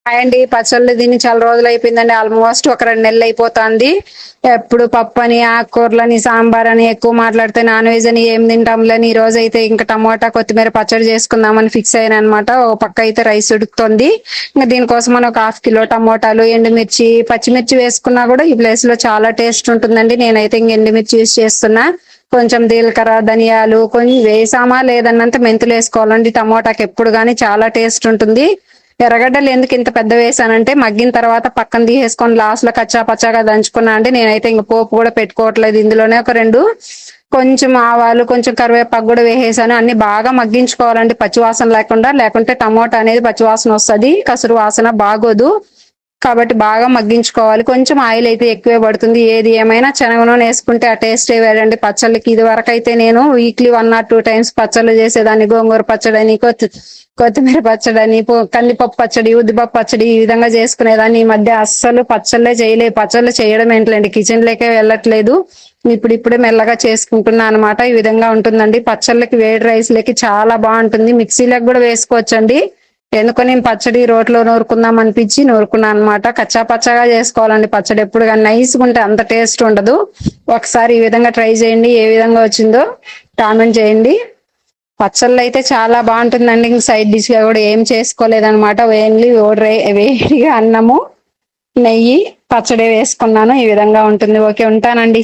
Hi అండి. పచ్చళ్ళు తిని చాలా రోజులు అయిపోయిందండి. ఆల్మోస్ట్ ఒక 2 నెలలు అయిపోతుంది. ఎప్పుడు పప్పు అని, ఆకుకూరలని, సాంబార్ అని ఎక్కువ మాట్లాడితే నాన్ వెజ్ అని ఏం తింటాంలని ఈ రోజు అయితే ఇంకా టమోటా కొత్తిమీర పచ్చడి చేసుకుందామని ఫిక్స్ అయ్యాను అనమాట. ఒక పక్క అయితే రైస్ ఉడుకుతుంది. ఇంకా దీనికోసం మనం ఒక 1/2 కిలో టమోటాలు, ఎండుమిర్చి, పచ్చిమిర్చి వేసుకున్నా కూడా ఈ ప్లేస్ లో చాలా టేస్ట్ ఉంటుందండి. నేనైతే ఇంక ఎండుమిర్చి యూస్ చేస్తున్నా. కొంచెం జీలకర్ర, ధనియాలు కొంచెం వేసామా లేదన్నంత మెంతులు వేసుకోవాలండి. టమోటాకి ఎప్పుడు కానీ చాలా టేస్ట్ ఉంటుంది. ఎర్రగడ్డలు ఎందుకు ఇంత పెద్ద వేసానంటే మగ్గిన తర్వాత పక్కన తీసేసుకొని లాస్ట్ లో కచ్చా పచ్చాగా దంచుకున్నా అండి. నేనైతే ఇంక పోపు కూడా పెట్టుకోవట్లేదు. ఇందులోనే ఒక 2 కొంచెం ఆవాలు, కొంచెం కరివేపాకు కూడా వేసేసాను. అన్ని బాగా మగ్గించుకోవాలండి పచ్చివాసన లేకుండా. లేకుంటే టమోటా అనేది పచ్చివాసన వస్తుంది, కసురు వాసన బాగోదు. కాబట్టి బాగా మగ్గించుకోవాలి. కొంచెం ఆయిల్ అయితే ఎక్కువే పడుతుంది. ఏది ఏమైనా శనగ నూనె వేసుకుంటే ఆ టేస్ట్ వేరండి పచ్చళ్ళకి. ఇది వరకు అయితే నేను వీక్లీ 1 or 2 times పచ్చళ్ళు చేసేదాన్ని. గోంగూర పచ్చడి అని, కొత్తిమీర పచ్చడి అని, కందిపప్పు పచ్చడి, ఉద్దిపప్పు పచ్చడి ఈ విధంగా చేసుకునేదాన్ని. ఈ మధ్య అస్సలు పచ్చళ్ళే చేయలేదు. పచ్చళ్ళు చేయడం ఏంటండి, కిచెన్ లేకే వెళ్ళట్లేదు. ఇప్పుడిప్పుడే మెల్లగా చేసుకుంటున్నా అనమాట. ఈ విధంగా ఉంటుందండి. పచ్చళ్ళకి, వేడి రైస్ లకి చాలా బాగుంటుంది. మిక్సీలకు కూడా వేసుకోవచ్చండి. ఎందుకో నేను పచ్చడి రోట్లో నూరుకుందాం అనిపించి నూరుకున్నాను అనమాట. కచ్చా పచ్చగా చేసుకోవాలండి పచ్చడి ఎప్పుడు కానీ. నైస్గా ఉంటే అంత టేస్ట్ ఉండదు. ఒకసారి ఈ విధంగా ట్రై చేయండి. ఏ విధంగా వచ్చిందో కామెంట్ చేయండి. పచ్చళ్ళు అయితే చాలా బాగుంటుందండి. ఇంక సైడ్ డిష్ గా కూడా ఏం చేసుకోలేదన్నమాట. ఓన్లీ వేడిగా అన్నము, నెయ్యి, పచ్చడి వేసుకున్నాను. ఈ విధంగా ఉంటుంది. ఓకే, ఉంటానండి.